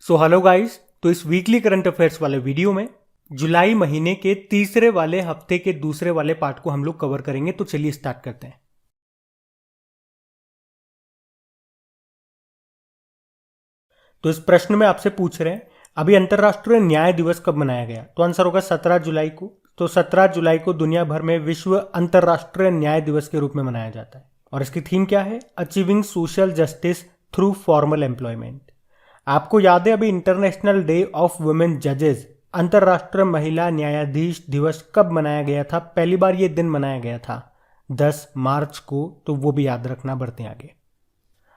So hello guys, तो इस weekly current affairs वाले वीडियो में जुलाई महीने के तीसरे वाले हफ्ते के दूसरे वाले पार्ट को हम लोग कवर करेंगे। तो चलिए स्टार्ट करते हैं। तो इस प्रश्न में आपसे पूछ रहे हैं अभी अंतर्राष्ट्रीय न्याय दिवस कब मनाया गया। तो आंसर होगा 17 जुलाई को। तो 17 जुलाई को दुनिया भर में विश्व अंतर्राष्ट्रीय न्याय दिवस के रूप में मनाया जाता है और इसकी थीम क्या है? Achieving social justice through formal employment. आपको याद है अभी इंटरनेशनल डे ऑफ वुमेन जजेस, अंतर्राष्ट्रीय महिला न्यायाधीश दिवस कब मनाया गया था? पहली बार ये दिन मनाया गया था 10 मार्च को। तो वो भी याद रखना। बढ़ते आगे।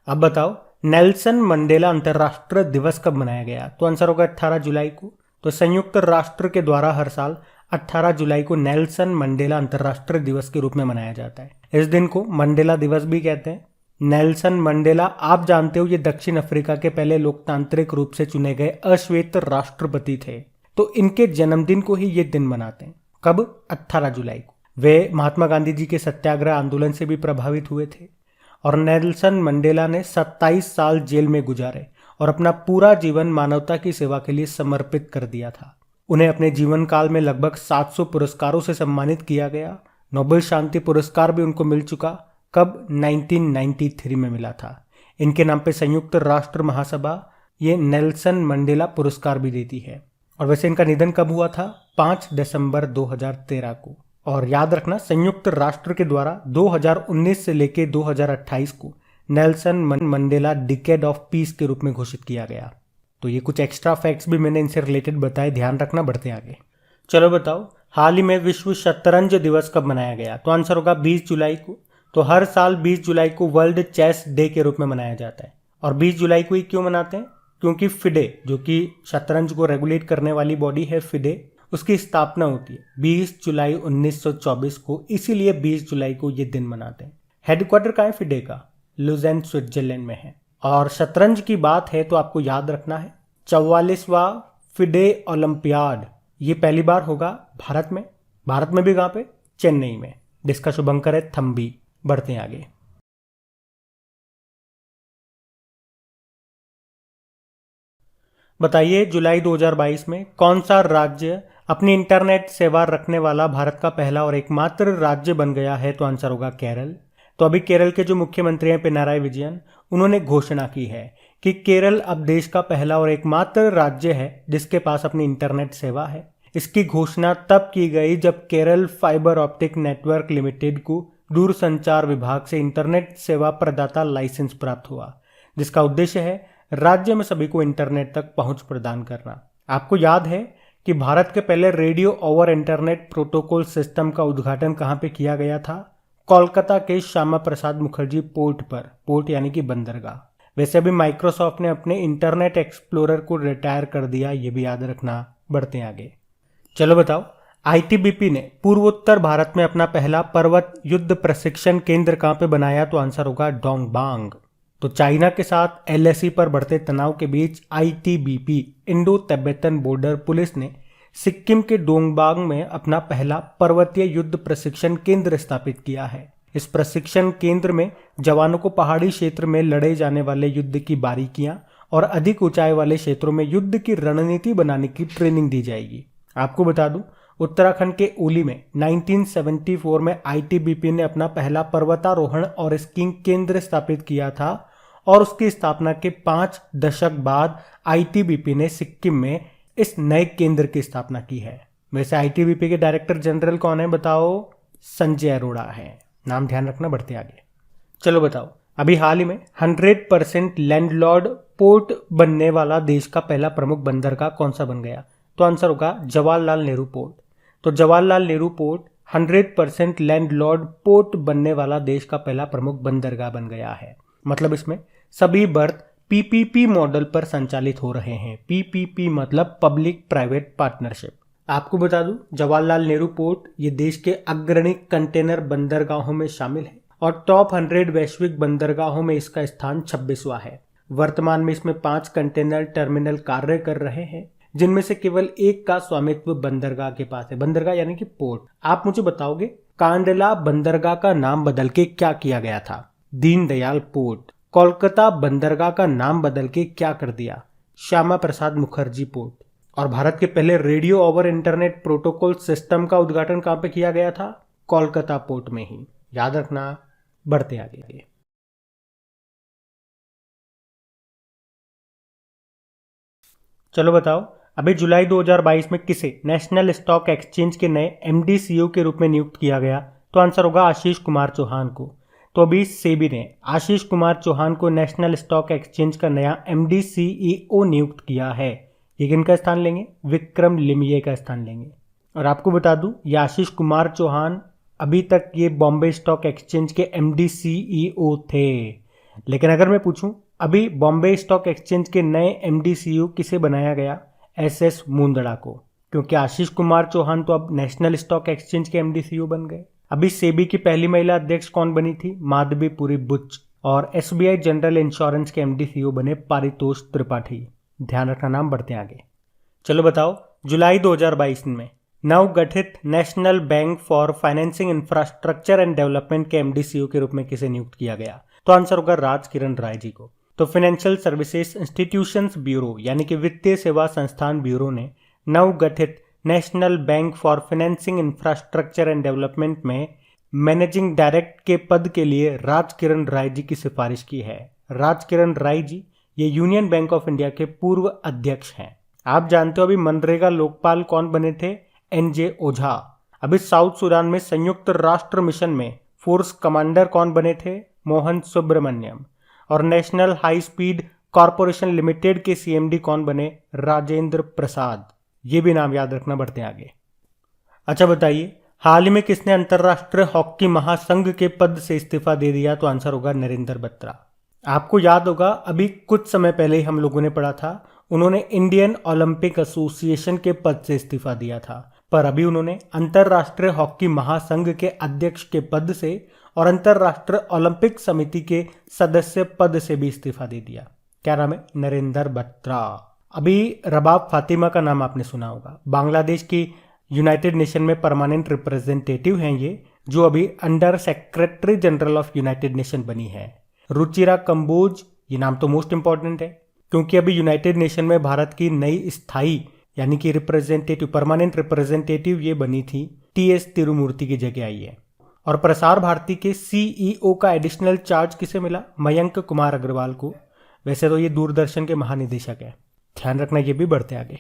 अब बताओ नेल्सन मंडेला अंतर्राष्ट्रीय दिवस कब मनाया गया? तो आंसर होगा 18 जुलाई को। तो संयुक्त राष्ट्र के द्वारा हर साल 18 जुलाई को नेल्सन मंडेला अंतर्राष्ट्रीय दिवस के रूप में मनाया जाता है। इस दिन को मंडेला दिवस भी कहते हैं। नेल्सन मंडेला, आप जानते हो, ये दक्षिण अफ्रीका के पहले लोकतांत्रिक रूप से चुने गए अश्वेत राष्ट्रपति थे। तो इनके जन्मदिन को ही ये दिन मनाते हैं। कब? 18 जुलाई को। वे महात्मा गांधी जी के सत्याग्रह आंदोलन से भी प्रभावित हुए थे और नेल्सन मंडेला ने 27 साल जेल में गुजारे और अपना पूरा जीवन मानवता की सेवा के लिए समर्पित कर दिया था। उन्हें अपने जीवन काल में लगभग 700 पुरस्कारों से सम्मानित किया गया। नोबेल शांति पुरस्कार भी उनको मिल चुका। कब? 1993 में मिला था। इनके नाम पे संयुक्त राष्ट्र महासभा ये नेल्सन मंडेला पुरस्कार भी देती है। और वैसे इनका निधन कब हुआ था? 5 दिसंबर 2013 को। और याद रखना, संयुक्त राष्ट्र के द्वारा 2019 से लेकर 2028 को Nelson Mandela decade of peace के रूप में घोषित किया गया। तो ये कुछ एक्स्ट्रा फैक्ट्स भी मैंने इनसे रिलेटेड बताए, ध्यान रखना। बढ़ते आगे। चलो बताओ हाल ही में विश्व शतरंज दिवस कब मनाया गया? तो आंसर होगा 20 जुलाई को। तो हर साल 20 जुलाई को वर्ल्ड चेस डे के रूप में मनाया जाता है। और 20 जुलाई को ही क्यों मनाते हैं? क्योंकि फिडे, जो कि शतरंज को रेगुलेट करने वाली बॉडी है फिडे, उसकी स्थापना होती है 20 जुलाई 1924 को। इसीलिए 20 जुलाई को ये दिन मनाते हैं। हेडक्वार्टर कहाँ है फिडे का? लुज़ेन, स्विट्जरलैंड में है। और शतरंज की बात है तो आपको याद रखना है 44वां फिडे ओलंपियाड ये पहली बार होगा भारत में। भारत में भी कहाँ पे? चेन्नई में, जिसका शुभंकर है थम्बी। बढ़ते हैं आगे। बताइए जुलाई 2022 में कौन सा राज्य अपनी इंटरनेट सेवा रखने वाला भारत का पहला और एकमात्र राज्य बन गया है? तो आंसर होगा केरल। तो अभी केरल के जो मुख्यमंत्री हैं पिनाराई विजयन, उन्होंने घोषणा की है कि केरल अब देश का पहला और एकमात्र राज्य है जिसके पास अपनी इंटरनेट सेवा है। इसकी घोषणा तब की गई जब Kerala fibre optic network limited को दूरसंचार विभाग से इंटरनेट सेवा प्रदाता लाइसेंस प्राप्त हुआ, जिसका उद्देश्य है राज्य में सभी को इंटरनेट तक पहुंच प्रदान करना। आपको याद है कि भारत के पहले radio over internet protocol system का उद्घाटन कहां पे किया गया था? कोलकाता के श्यामा प्रसाद मुखर्जी पोर्ट पर। पोर्ट यानी कि बंदरगाह। वैसे अभी माइक्रोसॉफ्ट ने अपने इंटरनेट एक्सप्लोरर को रिटायर कर दिया, ये भी याद रखना। बढ़ते हैं आगे। चलो बताओ आईटीबीपी ने पूर्वोत्तर भारत में अपना पहला पर्वत युद्ध प्रशिक्षण केंद्र कहां पे बनाया? तो आंसर होगा डोंगबांग। तो चाइना के साथ एलएसी पर बढ़ते तनाव के बीच ITBP Indo Tibetan border police ने सिक्किम के डोंगबांग में अपना पहला पर्वतीय युद्ध प्रशिक्षण केंद्र स्थापित किया है। इस प्रशिक्षण केंद्र में जवानों को पहाड़ी क्षेत्र में लड़े जाने वाले युद्ध की बारीकियां और अधिक ऊंचाई वाले क्षेत्रों में युद्ध की रणनीति बनाने की ट्रेनिंग दी जाएगी। आपको बता दूं, उत्तराखंड के ओली में 1974 में आईटीबीपी ने अपना पहला पर्वतारोहण और स्कीइंग केंद्र स्थापित किया था और उसकी स्थापना के 5 दशक बाद आईटीबीपी ने सिक्किम में इस नए केंद्र की स्थापना की है। वैसे आईटीबीपी के डायरेक्टर जनरल कौन है बताओ? संजय अरोड़ा है। नाम ध्यान रखना। बढ़ते आगे। चलो बताओ अभी हाल ही में 100% लैंडलॉर्ड पोर्ट बनने वाला देश का पहला प्रमुख बंदरगाह कौन सा बन गया? तो आंसर होगा जवाहरलाल नेहरू पोर्ट। तो Jawaharlal Nehru port 100% landlord port बनने वाला देश का पहला प्रमुख बंदरगाह बन गया है। मतलब इसमें सभी बर्थ पीपीपी मॉडल पर संचालित हो रहे हैं। पीपीपी मतलब पब्लिक प्राइवेट पार्टनरशिप। आपको बता दूं, जवाहरलाल नेहरू पोर्ट ये देश के अग्रणी कंटेनर बंदरगाहों में शामिल है और टॉप 100 वैश्विक बंदरगाहों में इसका स्थान 26वां है। वर्तमान में इसमें 5 कंटेनर टर्मिनल कार्य कर रहे हैं, जिनमें से केवल एक का स्वामित्व बंदरगाह के पास है। बंदरगाह यानी कि पोर्ट। आप मुझे बताओगे कांडला बंदरगाह का नाम बदल के क्या किया गया था? दीनदयाल पोर्ट। कोलकाता बंदरगाह का नाम बदल के क्या कर दिया? श्यामा प्रसाद मुखर्जी पोर्ट। और भारत के पहले radio over internet protocol system का उद्घाटन कहाँ पे किया गया था? कोलकाता पोर्ट में ही। याद रखना। बढ़ते आगे। चलो बताओ, अभी जुलाई 2022 में किसे नेशनल स्टॉक एक्सचेंज के नए एमडी सीईओ के रूप में नियुक्त किया गया? तो आंसर होगा आशीष कुमार चौहान को। तो अभी सेबी ने आशीष कुमार चौहान को नेशनल स्टॉक एक्सचेंज का नया एमडी सीईओ नियुक्त किया है। ये किनका स्थान लेंगे? विक्रम लिमये का स्थान लेंगे। और आपको बता दूं, ये आशीष कुमार चौहान अभी तक ये बॉम्बे स्टॉक एक्सचेंज के एमडी सीईओ थे। लेकिन अगर मैं पूछूं, अभी बॉम्बे स्टॉक एक्सचेंज के नए एमडी सीईओ किसे बनाया गया? एसएस मुंदड़ा को। क्योंकि आशीष कुमार चौहान तो अब नेशनल स्टॉक एक्सचेंज के एमडी सीईओ बन गए। अभी सेबी की पहली महिला अध्यक्ष कौन बनी थी? माधवीपुरी बुच। और एसबीआई जनरल इंश्योरेंस के एमडी सीईओ बने पारितोष त्रिपाठी। ध्यान रखना नाम। बढ़ते आगे। चलो बताओ, जुलाई 2022 में नवगठित national bank for financing infrastructure and development के एमडी सीईओ के रूप में किसे नियुक्त किया गया? तो आंसर होगा राजकिरण राय जी को। तो फाइनेंशियल सर्विसेज इंस्टीट्यूशंस ब्यूरो यानी कि वित्तीय सेवा संस्थान ब्यूरो ने नवगठित national bank for financing infrastructure and development में मैनेजिंग डायरेक्टर के पद के लिए राजकिरण राय जी की सिफारिश की है। राजकिरण राय जी ये यूनियन बैंक ऑफ इंडिया के पूर्व अध्यक्ष हैं। आप जानते हो अभी मनरेगा लोकपाल कौन बने थे? एनजे ओझा। अभी साउथ सूडान में संयुक्त राष्ट्र मिशन में फोर्स कमांडर कौन बने थे? मोहन सुब्रमण्यम। और national high speed corporation limited के सीएमडी कौन बने? राजेंद्र प्रसाद। ये भी नाम याद रखना। बढ़ते आगे। अच्छा बताइए, हाल ही में किसने अंतरराष्ट्रीय हॉकी महासंघ के पद से इस्तीफा दे दिया? तो आंसर होगा नरेंद्र बत्रा। आपको याद होगा, अभी कुछ समय पहले ही हम लोगों ने पढ़ा था, उन्होंने इंडियन ओलंपिक एसोसिएशन के पद से इस्तीफा दिया था। पर अभी उन्होंने अंतरराष्ट्रीय हॉकी महासंघ के अध्यक्ष के पद से और अंतरराष्ट्रीय ओलंपिक समिति के सदस्य पद से भी इस्तीफा दे दिया। क्या नाम है? नरेंद्र बत्रा। अभी रबाब फातिमा का नाम आपने सुना होगा। बांग्लादेश की यूनाइटेड नेशन में परमानेंट रिप्रेजेंटेटिव हैं ये, जो अभी under secretary general of United nation बनी है। रुचिरा कंबोज, ये नाम तो मोस्ट इंपॉर्टेंट है क्योंकि अभी यूनाइटेड नेशन में भारत की नई स्थायी यानी कि रिप्रेजेंटेटिव परमानेंट रिप्रेजेंटेटिव ये बनी थी। टीएस तिरुमूर्ति की जगह आई है। और प्रसार भारती के सीईओ का एडिशनल चार्ज किसे मिला? मयंक कुमार अग्रवाल को। वैसे तो ये दूरदर्शन के महानिदेशक है। ध्यान रखना। ये भी। बढ़ते आगे।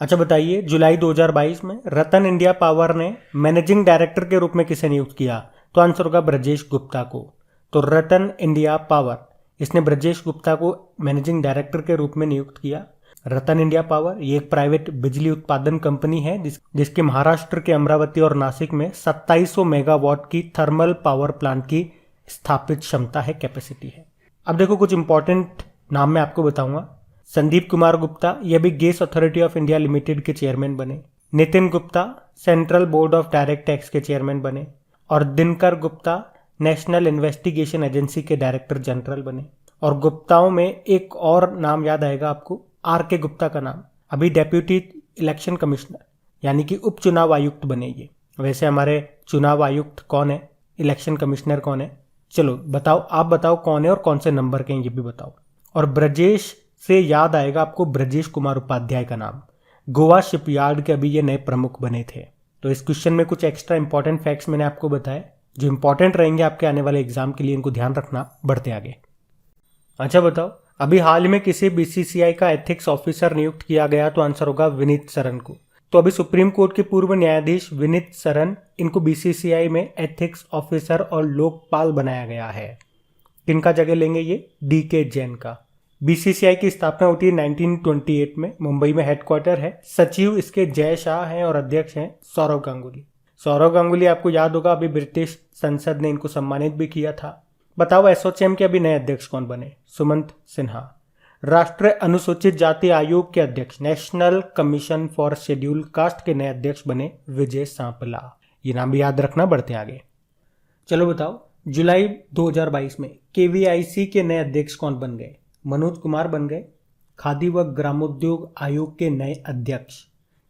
अच्छा बताइए, जुलाई 2022 में रतन इंडिया पावर ने मैनेजिंग डायरेक्टर के रूप में किसे नियुक्त किया? तो आंसर होगा ब्रजेश गुप्ता को। तो रतन इंडिया पावर, इसने ब्रजेश गुप्ता को मैनेजिंग डायरेक्टर के रूप में नियुक्त किया। रतन इंडिया पावर ये एक प्राइवेट बिजली उत्पादन कंपनी है जिसके महाराष्ट्र के अमरावती और नासिक में 2700 मेगावाट की थर्मल पावर प्लांट की स्थापित क्षमता है, कैपेसिटी है। अब देखो, कुछ इंपॉर्टेंट नाम मैं आपको बताऊंगा। संदीप कुमार गुप्ता ये भी gas authority of India limited के चेयरमैन बने। Nitin Gupta central board of direct tax के चेयरमैन बने। और Dinkar Gupta national investigation agency के डायरेक्टर जनरल बने। और गुप्ताओं में एक और नाम याद आएगा आपको, आर के गुप्ता का नाम। अभी डेप्यूटी इलेक्शन कमिश्नर यानी कि उपचुनाव आयुक्त बने ये। वैसे हमारे चुनाव आयुक्त कौन है? इलेक्शन कमिश्नर कौन है? चलो बताओ, आप बताओ कौन है और कौन से नंबर के हैं, ये भी बताओ। और ब्रजेश से याद आएगा आपको ब्रजेश कुमार उपाध्याय का नाम। गोवा शिपयार्ड के अभी ये नए प्रमुख बने थे। तो इस क्वेश्चन में कुछ एक्स्ट्रा इंपॉर्टेंट फैक्ट्स मैंने आपको बताए जो इंपॉर्टेंट रहेंगे आपके आने वाले एग्जाम के लिए, इनको ध्यान रखना। बढ़ते आगे। अच्छा बताओ, अभी हाल में किसी बीसीसीआई का एथिक्स ऑफिसर नियुक्त किया गया? तो आंसर होगा विनीत सरन को। तो अभी सुप्रीम कोर्ट के पूर्व न्यायाधीश विनीत सरन, इनको बीसीसीआई में एथिक्स ऑफिसर और लोकपाल बनाया गया है। किनका जगह लेंगे ये? डीके जैन का। बीसीसीआई की स्थापना होती है 1928 में। मुंबई में हेडक्वार्टर है। सचिव इसके जय शाह हैं और अध्यक्ष हैं सौरव गांगुली। सौरव गांगुली आपको याद होगा, अभी ब्रिटिश संसद ने इनको सम्मानित भी किया था। बताओ, एसोचैम के अभी नए अध्यक्ष कौन बने? सुमंत सिन्हा। राष्ट्रीय अनुसूचित जाति आयोग के अध्यक्ष, national commission for schedule caste के नए अध्यक्ष बने विजय सांपला। ये नाम भी याद रखना। बढ़ते आगे। चलो बताओ, जुलाई 2022 में केवीआईसी के नए अध्यक्ष कौन बन गए? मनोज कुमार बन गए। खादी व ग्रामोद्योग आयोग के नए अध्यक्ष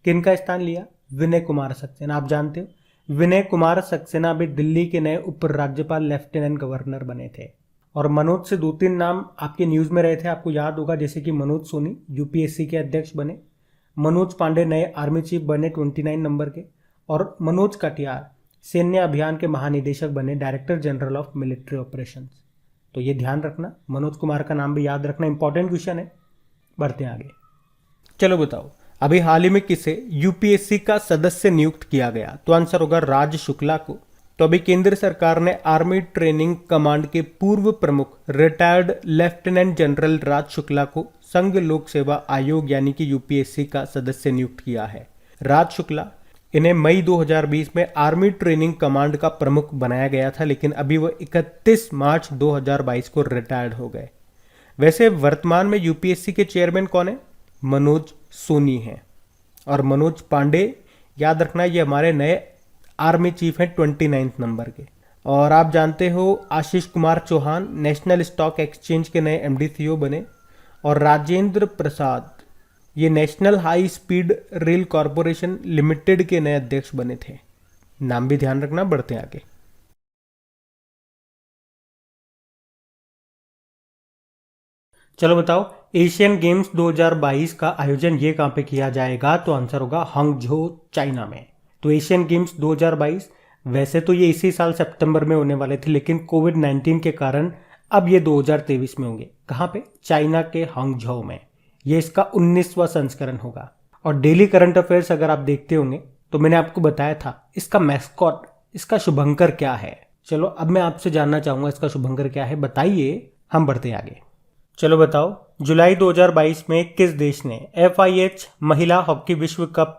किनका स्थान लिया? विनय कुमार सक्सेना। आप जानते हो विनय कुमार सक्सेना भी दिल्ली के नए उप राज्यपाल लेफ्टिनेंट गवर्नर बने थे। और मनोज से 2-3 नाम आपके न्यूज़ में रहे थे, आपको याद होगा, जैसे कि मनोज सोनी यूपीएससी के अध्यक्ष बने, मनोज पांडे नए आर्मी चीफ बने 29 नंबर के, और मनोज कटियार सैन्य अभियान के महानिदेशक बने director general of military operations. तो ये ध्यान रखना, मनोज कुमार का नाम भी याद रखना, इंपॉर्टेंट क्वेश्चन है। बढ़ते हैं आगे। चलो बताओ, अभी हाल ही में किसे यूपीएससी का सदस्य नियुक्त किया गया? तो आंसर होगा राज शुक्ला को। तो अभी केंद्र सरकार ने आर्मी ट्रेनिंग कमांड के पूर्व प्रमुख रिटायर्ड लेफ्टिनेंट जनरल राज शुक्ला को संघ लोक सेवा आयोग यानी कि यूपीएससी का सदस्य नियुक्त किया है। राज शुक्ला, इन्हें मई 2020 में आर्मी ट्रेनिंग कमांड का प्रमुख बनाया गया था, लेकिन अभी वो 31 मार्च 2022 को रिटायर्ड हो गए। वैसे वर्तमान में यूपीएससी के चेयरमैन कौन है? मनोज सोनी हैं। और मनोज पांडे, याद रखना, ये हमारे नए आर्मी चीफ हैं 29 नंबर के। और आप जानते हो Ashish Kumar Chauhan national stock exchange के नए एमडी सीईओ बने, और राजेंद्र प्रसाद ये national high speed rail corporation limited के नए अध्यक्ष बने थे। नाम भी ध्यान रखना। बढ़ते हैं आगे। चलो बताओ, एशियन गेम्स 2022 का आयोजन ये कहाँ पे किया जाएगा? तो आंसर होगा हांगझो, चाइना में। तो एशियन गेम्स 2022 वैसे तो ये इसी साल सितंबर में होने वाले थे, लेकिन कोविड-19 के कारण अब ये 2023 में होंगे। कहाँ पे? चाइना के हांगझो में। ये इसका 19वां संस्करण होगा। और डेली करंट अफेयर्स अगर आप देखते होंगे तो मैंने आपको बताया था इसका मैस्कॉट, इसका शुभंकर क्या है। चलो अब मैं आपसे जानना चाहूंगा इसका शुभंकर क्या है, बताइए। हम बढ़ते हैं आगे। चलो बताओ, जुलाई 2022 में किस देश ने FIH महिला हॉकी विश्व कप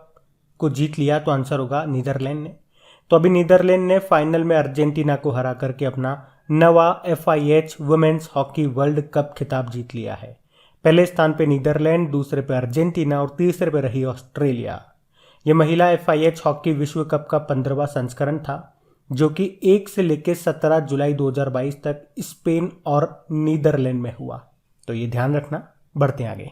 को जीत लिया? तो आंसर होगा नीदरलैंड ने। तो अभी नीदरलैंड ने फाइनल में अर्जेंटीना को हरा करके अपना नवा FIH women's hockey world cup खिताब जीत लिया है। पहले स्थान पे नीदरलैंड, दूसरे पे अर्जेंटीना और तीसरे पे रही ऑस्ट्रेलिया। ये महिला FIH हॉकी विश्व कप का 15वां संस्करण था, जो कि 1 से लेकर 17 जुलाई 2022 तक स्पेन और नीदरलैंड में हुआ। तो ये ध्यान रखना। बढ़ते हैं आगे।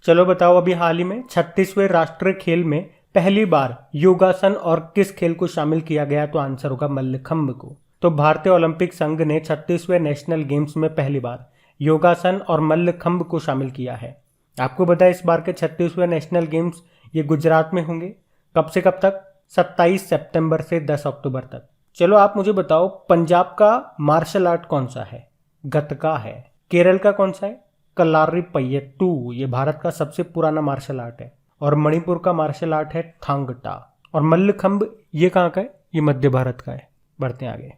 चलो बताओ, अभी हाल ही में 36वें राष्ट्रीय खेल में पहली बार योगासन और किस खेल को शामिल किया गया? तो आंसर होगा मल्लखंब को। तो भारतीय ओलंपिक संघ ने 36वें नेशनल गेम्स में पहली बार योगासन और मल्लखंब को शामिल किया है। आपको पता है इस बार के 36वें नेशनल गेम्स ये गुजरात में होंगे। कब से कब तक? 27 सितंबर से 10 अक्टूबर तक। चलो आप मुझे बताओ, पंजाब का मार्शल आर्ट कौन सा है? गतका है। केरल का कौन सा है? कलारीपयट्टू, ये भारत का सबसे पुराना मार्शल आर्ट है। और मणिपुर का मार्शल आर्ट है थांगटा। और मल्लखंब ये कहाँ का है? ये मध्य भारत का है। बढ़ते हैं आगे।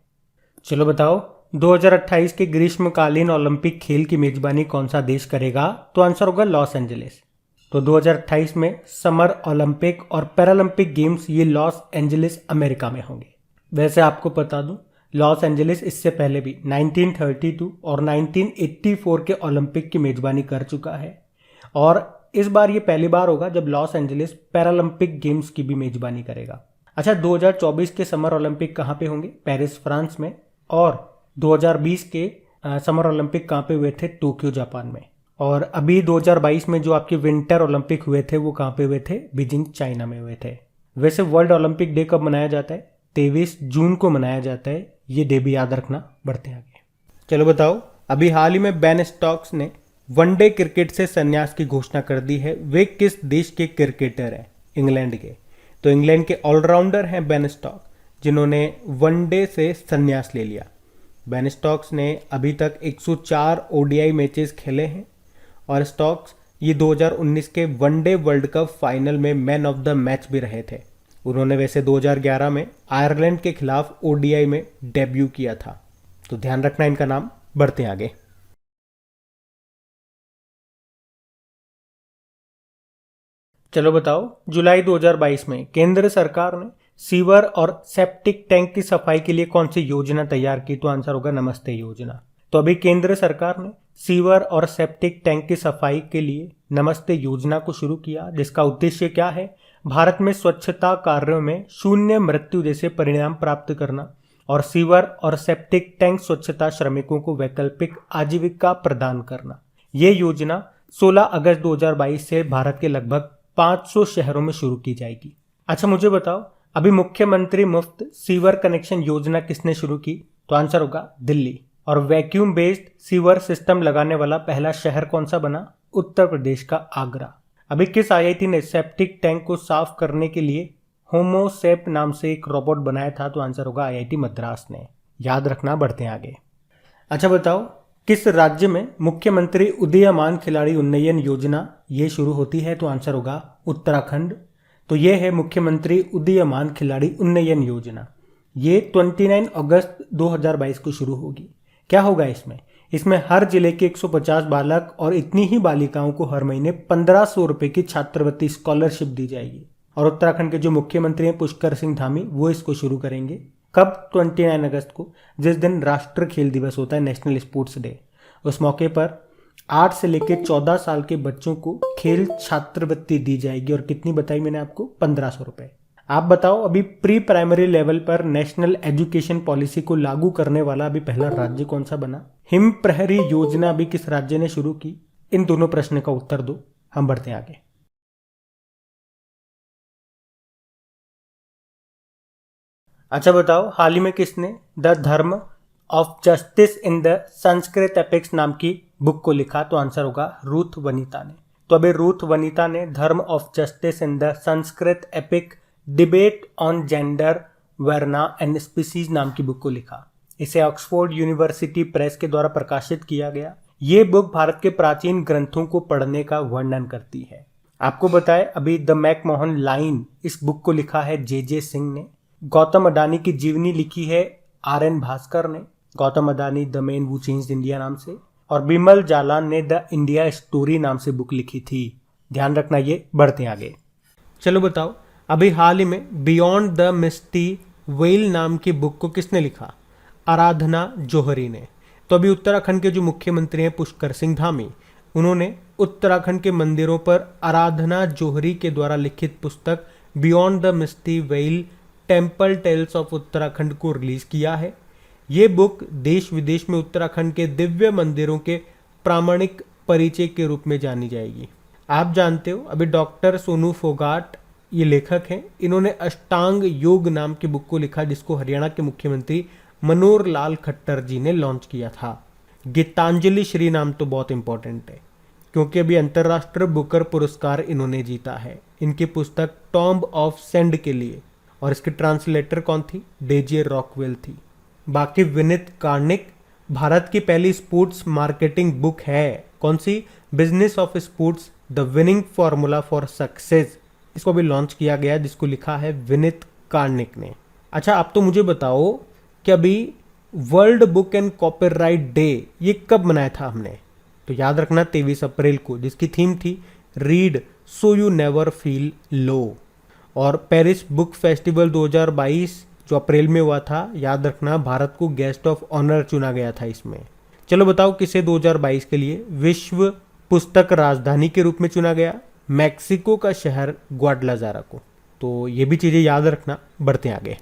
चलो बताओ, 2028 के ग्रीष्मकालीन ओलंपिक खेल की मेजबानी कौन सा देश करेगा? तो आंसर होगा लॉस एंजलिस। तो 2028 में समर ओलंपिक और पैरालंपिक गेम्स ये लॉस एंजलिस अमेरिका में होंगे। वैसे आपको बता दूं, लॉस एंजलिस इससे पहले भी 1932 और 1984 के ओलंपिक की मेजबानी कर चुका है, और इस बार ये पहली बार होगा जब लॉस एंजलिस पैरालंपिक गेम्स की भी मेजबानी करेगा। अच्छा, 2024 के समर ओलंपिक कहाँ पे होंगे? पेरिस, फ्रांस में। और 2020 के समर ओलंपिक कहाँ पे हुए थे? टोक्यो, जापान में। और अभी 2022 में जो आपके विंटर ओलंपिक हुए थे वो कहाँ पे हुए थे? बीजिंग, चाइना में हुए थे। वैसे वर्ल्ड ओलंपिक डे कब मनाया जाता है? 23 जून को मनाया जाता है। ये डे भी याद रखना। बढ़ते हैं आगे। चलो बताओ, अभी हाल ही में बेन स्टोक्स ने वनडे क्रिकेट से संन्यास की घोषणा कर दी है। वे किस देश के क्रिकेटर हैं? इंग्लैंड के। तो इंग्लैंड के ऑलराउंडर हैं बेन स्टोक्स, जिन्होंने वनडे से संन्यास ले लिया। बेन स्टोक्स ने अभी तक 104 ODI मैचेस खेले हैं, और स्टोक्स ये 2019 के वनडे वर्ल्ड कप फाइनल में मैन ऑफ द मैच भी रहे थे। उन्होंने वैसे 2011 में आयरलैंड के खिलाफ ODI में डेब्यू किया था। तो ध्यान रखना इनका नाम। बढ़ते हैं आगे। चलो बताओ, जुलाई 2022 में केंद्र सरकार ने सीवर और सेप्टिक टैंक की सफाई के लिए कौन सी योजना तैयार की? तो आंसर होगा नमस्ते योजना। तो अभी केंद्र सरकार ने सीवर और सेप्टिक टैंक की सफाई के लिए नमस्ते योजना को शुरू किया, जिसका उद्देश्य क्या है? भारत में स्वच्छता कार्यों में शून्य मृत्यु जैसे परिणाम प्राप्त करना, और सीवर और सेप्टिक टैंक स्वच्छता श्रमिकों को वैकल्पिक आजीविका प्रदान करना। ये योजना 16 अगस्त 2022 से भारत के लगभग 500 शहरों में शुरू की जाएगी। अच्छा मुझे बताओ, अभी मुख्यमंत्री मुफ्त सीवर कनेक्शन योजना किसने शुरू की? तो आंसर होगा दिल्ली। और वैक्यूम बेस्ड सीवर सिस्टम लगाने वाला पहला शहर कौन सा बना? उत्तर प्रदेश का आगरा। अभी किस आईआईटी ने सेप्टिक टैंक को साफ करने के लिए होमोसेप नाम से एक रोबोट बनाया था? तो आंसर होगा आईआईटी मद्रास ने। याद रखना, बढ़ते हैं आगे। अच्छा बताओ, किस राज्य में मुख्यमंत्री उदीयमान खिलाड़ी उन्नयन योजना ये शुरू होती है? तो आंसर होगा उत्तराखंड। तो ये है मुख्यमंत्री उदीयमान खिलाड़ी उन्नयन योजना। ये 29 अगस्त 2022 को शुरू होगी। क्या होगा इसमें? इसमें हर जिले के 150 बालक और इतनी ही बालिकाओं को हर महीने 1500 रुपए की छात्रवृत्ति स्कॉलरशिप दी जाएगी। और उत्तराखंड के जो मुख्यमंत्री हैं पुष्कर सिंह धामी, वो इसको शुरू करेंगे। कब? 29 अगस्त को, जिस दिन राष्ट्रीय खेल दिवस होता है, नेशनल स्पोर्ट्स डे। उस मौके पर 8 से लेकर 14 साल के बच्चों को खेल छात्रवृत्ति दी जाएगी। और कितनी बताई मैंने आपको? 1500 रुपए। आप बताओ, अभी प्री प्राइमरी लेवल पर नेशनल एजुकेशन पॉलिसी को लागू करने वाला अभी पहला राज्य कौन सा बना? हिम प्रहरी योजना अभी किस राज्य ने शुरू की? इन दोनों प्रश्न का उत्तर दो, हम बढ़ते हैं आगे। अच्छा बताओ, हाल ही में किसने the dharma of justice in the Sanskrit epics नाम की बुक को लिखा? तो आंसर होगा रूथ वनिता ने। तो अभी रूथ वनिता ने dharma of justice in the Sanskrit epic debate on gender varna and species नाम की बुक को लिखा। इसे ऑक्सफोर्ड यूनिवर्सिटी प्रेस के द्वारा प्रकाशित किया गया। ये बुक भारत के प्राचीन ग्रंथों को पढ़ने का वर्णन करती है। आपको बताएं, अभी द मैकमोहन लाइन इस बुक को लिखा है जे सिंह ने। गौतम अडानी की जीवनी लिखी है RN भास्कर ने। Gautam Adani the man who changed India नाम से। और बिमल जालान ने द इंडिया स्टोरी नाम से बुक लिखी थी। ध्यान रखना ये। बढ़ते हैं आगे। चलो बताओ, अभी हाल ही में बियॉन्ड द मिस्टी वेल नाम की बुक को किसने लिखा? आराधना जौहरी ने। तो अभी उत्तराखंड के जो मुख्यमंत्री हैं पुष्कर सिंह धामी, उन्होंने उत्तराखंड के मंदिरों पर आराधना जौहरी के द्वारा लिखित पुस्तक beyond the misty veil temple tales of Uttarakhand को रिलीज किया है। ये बुक देश विदेश में उत्तराखंड के दिव्य मंदिरों के प्रामाणिक परिचय के रूप में जानी जाएगी। आप जानते हो, अभी डॉक्टर सोनू फोगाट ये लेखक हैं। इन्होंने अष्टांग योग नाम की बुक को लिखा, जिसको हरियाणा के मुख्यमंत्री मनोहर लाल खट्टर जी ने लॉन्च किया था। गीतांजलि श्री नाम तो बहुत इंपॉर्टेंट है, क्योंकि अभी अंतर्राष्ट्रीय बुकर पुरस्कार इन्होंने जीता है इनकी पुस्तक टॉम्ब ऑफ सेंड के लिए। और इसकी ट्रांसलेटर कौन थी? डेजे रॉकवेल थी। बाकी विनीत कार्निक भारत की पहली स्पोर्ट्स मार्केटिंग बुक है। कौन सी? Business of sports the winning formula for success. इसको भी लॉन्च किया गया, जिसको लिखा है विनीत कार्निक ने। अच्छा, आप तो मुझे बताओ कि अभी world book and copyright day ये कब मनाया था हमने? तो याद रखना 23 अप्रैल को, जिसकी थीम थी read so you never feel low. और पेरिस बुक फेस्टिवल 2022 जो अप्रैल में हुआ था, याद रखना भारत को गेस्ट ऑफ ऑनर चुना गया था इसमें। चलो बताओ, किसे 2022 के लिए विश्व पुस्तक राजधानी के रूप में चुना गया? मैक्सिको का शहर ग्वाडलाजारा को। तो ये भी चीजें याद रखना। बढ़ते हैं आगे।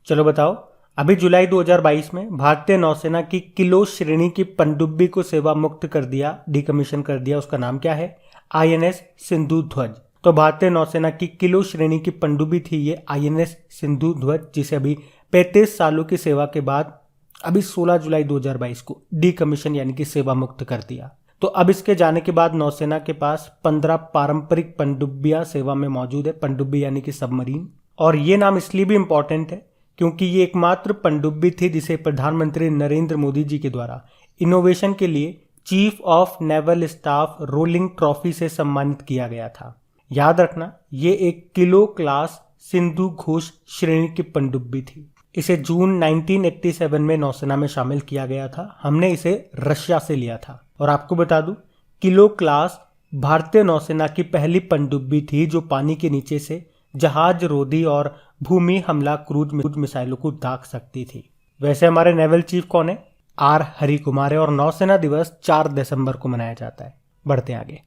चलो बताओ, अभी जुलाई 2022 में भारतीय नौसेना की किलो श्रेणी की पनडुब्बी को सेवा मुक्त कर दिया, डिकमीशन कर दिया। उसका नाम क्या है? INS सिंधु ध्वज। तो भारतीय नौसेना की किलो श्रेणी की पनडुब्बी थी ये INS सिंधु ध्वज, जिसे अभी 35 सालों की सेवा के बाद अभी 16 जुलाई 2022 को डिकमीशन यानी कि सेवा मुक्त कर दिया। तो अब इसके जाने के बाद नौसेना के पास 15 पारंपरिक पनडुब्बियां सेवा में मौजूद है। पनडुब्बी यानी कि सबमरीन। और ये नाम इसलिए भी इंपॉर्टेंट है क्योंकि ये एकमात्र पनडुब्बी थी जिसे प्रधानमंत्री नरेंद्र मोदी जी के द्वारा इनोवेशन के लिए chief of naval staff rolling trophy से सम्मानित किया गया था। याद रखना, ये एक किलो क्लास सिंधु घोष श्रेणी की पनडुब्बी थी। इसे जून 1987 में नौसेना में शामिल किया गया था। हमने इसे रशिया से लिया था। और आपको बता दूं, किलो क्लास भारतीय नौसेना की पहली पनडुब्बी थी जो पानी के नीचे से जहाज रोधी और भूमि हमला क्रूज मिसाइलों को दाग सकती थी। वैसे हमारे नेवल चीफ कौन है? R हरिकुमार है। और नौसेना दिवस 4 दिसंबर को मनाया जाता है। बढ़ते आगे।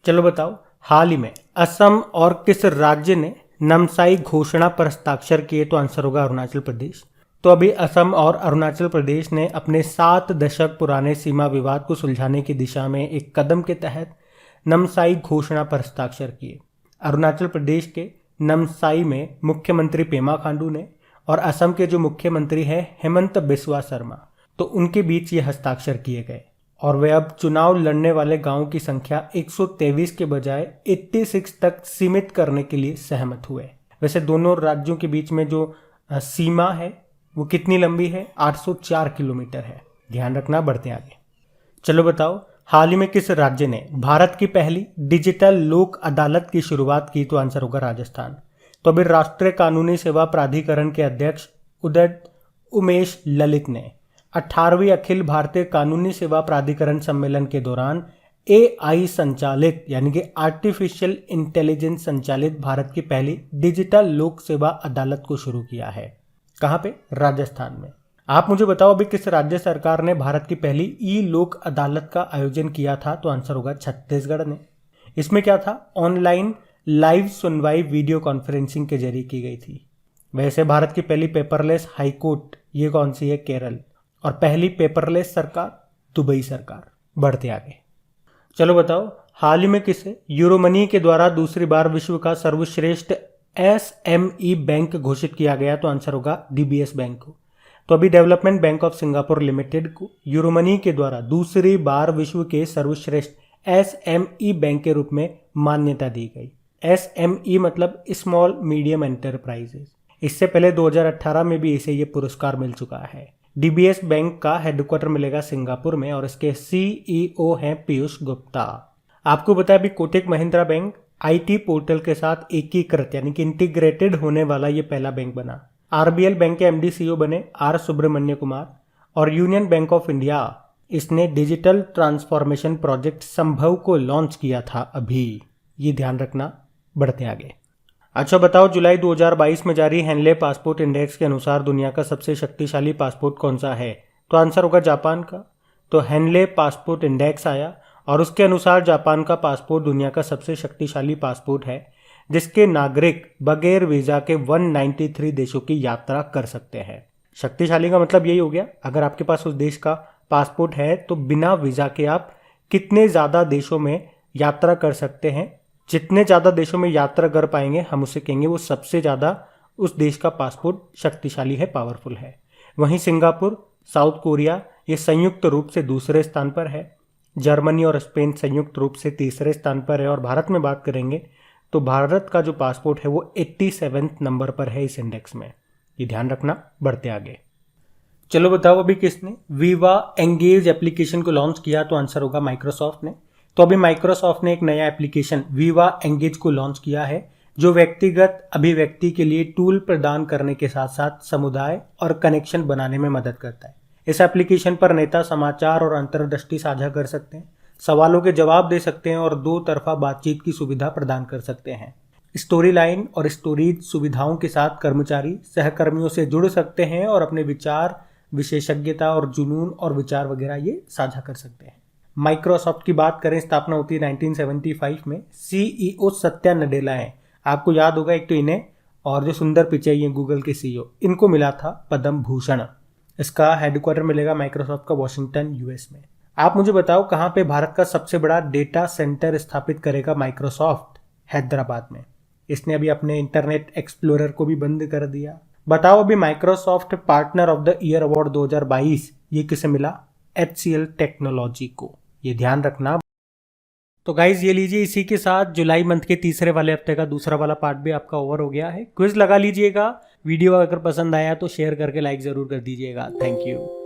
चलो बताओ, हाल ही में असम और किस राज्य ने नामसाई घोषणा पर हस्ताक्षर किए? तो आंसर होगा अरुणाचल प्रदेश। तो अभी असम और अरुणाचल प्रदेश ने अपने 7 दशक पुराने सीमा विवाद को सुलझाने की दिशा में एक कदम के तहत नामसाई घोषणा पर हस्ताक्षर किए। अरुणाचल प्रदेश के नामसाई में मुख्यमंत्री पेमा खांडू ने और असम के जो मुख्यमंत्री हैं हेमंत बिस्वा शर्मा, तो उनके बीच ये हस्ताक्षर किए गए और वे अब चुनाव लड़ने वाले गांवों की संख्या 123 के बजाय 86 तक सीमित करने के लिए सहमत हुए। वैसे दोनों राज्यों के बीच में जो सीमा है वो कितनी लंबी है? 804 किलोमीटर है। ध्यान रखना, बढ़ते आगे। चलो बताओ, हाल ही में किस राज्य ने भारत की पहली डिजिटल लोक अदालत की शुरुआत की? तो आंसर होगा राजस्थान। तो अभी राष्ट्रीय कानूनी सेवा प्राधिकरण के अध्यक्ष उमेश ललित ने 18वीं अखिल भारतीय कानूनी सेवा प्राधिकरण सम्मेलन के दौरान AI संचालित यानी कि आर्टिफिशियल इंटेलिजेंस संचालित भारत की पहली डिजिटल लोक सेवा अदालत को शुरू किया है। कहाँ पे? राजस्थान में। आप मुझे बताओ अभी किस राज्य सरकार ने भारत की पहली ई लोक अदालत का आयोजन किया था? तो आंसर होगा छत्तीसगढ़ ने। इसमें क्या था? ऑनलाइन लाइव सुनवाई वीडियो कॉन्फ्रेंसिंग के जरिए की गई थी। वैसे भारत की पहली पेपरलेस हाईकोर्ट ये कौन सी है? केरल। और पहली पेपरलेस सरकार? दुबई सरकार। बढ़ते आगे। चलो बताओ, हाल ही में किसे यूरोमनी के द्वारा दूसरी बार विश्व का सर्वश्रेष्ठ SME बैंक घोषित किया गया? तो आंसर होगा DBS बैंक को। तो अभी development bank of Singapore limited को यूरोमनी के द्वारा दूसरी बार विश्व के सर्वश्रेष्ठ SME बैंक के रूप में मान्यता दी गई। SME मतलब स्मॉल मीडियम एंटरप्राइजेस। इससे पहले 2018 में भी इसे ये पुरस्कार मिल चुका है। DBS बैंक का हेडक्वार्टर मिलेगा सिंगापुर में और इसके CEO हैं पीयूष गुप्ता। आपको पता है अभी Kotak Mahindra bank IT portal के साथ एकीकृत यानी कि इंटीग्रेटेड होने वाला ये पहला बैंक बना। RBL बैंक के MD CEO बने R सुब्रमण्य कुमार और यूनियन बैंक ऑफ इंडिया इसने डिजिटल ट्रांसफॉर्मेशन प्रोजेक्ट संभव को लॉन्च किया था अभी। ये ध्यान रखना, बढ़ते आगे। अच्छा बताओ, जुलाई 2022 में जारी हेनले पासपोर्ट इंडेक्स के अनुसार दुनिया का सबसे शक्तिशाली पासपोर्ट कौन सा है? तो आंसर होगा जापान का। तो हेनले पासपोर्ट इंडेक्स आया और उसके अनुसार जापान का पासपोर्ट दुनिया का सबसे शक्तिशाली पासपोर्ट है जिसके नागरिक बगैर वीजा के 193 देशों की यात्रा कर सकते हैं। शक्तिशाली का मतलब यही हो गया, अगर आपके पास उस देश का पासपोर्ट है तो बिना वीजा के आप कितने ज़्यादा देशों में यात्रा कर सकते हैं। जितने ज़्यादा देशों में यात्रा कर पाएंगे हम उसे कहेंगे वो सबसे ज़्यादा उस देश का पासपोर्ट शक्तिशाली है, पावरफुल है। वहीं सिंगापुर, साउथ कोरिया ये संयुक्त रूप से दूसरे स्थान पर है। जर्मनी और स्पेन संयुक्त रूप से तीसरे स्थान पर है। और भारत में बात करेंगे तो भारत का जो पासपोर्ट है वो 87वें नंबर पर है इस इंडेक्स में। ये ध्यान रखना, बढ़ते आगे। चलो बताओ अभी किसने वीवा एंगेज एप्लीकेशन को लॉन्च किया? तो आंसर होगा माइक्रोसॉफ्ट ने। तो अभी माइक्रोसॉफ्ट ने एक नया एप्लीकेशन वीवा एंगेज को लॉन्च किया है जो व्यक्तिगत अभिव्यक्ति के लिए टूल प्रदान करने के साथ साथ समुदाय और कनेक्शन बनाने में मदद करता है। इस एप्लीकेशन पर नेता समाचार और अंतर्दृष्टि साझा कर सकते हैं, सवालों के जवाब दे सकते हैं और दो तरफा बातचीत की सुविधा प्रदान कर सकते हैं। स्टोरी लाइन और स्टोरीज सुविधाओं के साथ कर्मचारी सहकर्मियों से जुड़ सकते हैं और अपने विचार, विशेषज्ञता और जुनून और विचार वगैरह ये साझा कर सकते हैं। माइक्रोसॉफ्ट की बात करें, स्थापना होती है 1975 में। CEO सत्या नडेला है। आपको याद होगा एक तो इन्हें और जो सुंदर पिचाई ये गूगल के CEO, इनको मिला था पद्म भूषण। इसका हेडक्वार्टर मिलेगा माइक्रोसॉफ्ट का वॉशिंगटन US में। आप मुझे बताओ कहाँ पे भारत का सबसे बड़ा डेटा सेंटर स्थापित करेगा माइक्रोसॉफ्ट? हैदराबाद में। इसने अभी अपने इंटरनेट एक्सप्लोरर को भी बंद कर दिया। बताओ अभी Microsoft partner of the year award 2022 ये किसे मिला? HCL टेक्नोलॉजी को। ये ध्यान रखना। तो गाइज ये लीजिए, इसी के साथ जुलाई मंथ के तीसरे वाले हफ्ते का दूसरा वाला पार्ट भी आपका ओवर हो गया है। क्विज लगा लीजिएगा। वीडियो अगर पसंद आया तो शेयर करके लाइक जरूर कर दीजिएगा। Thank you.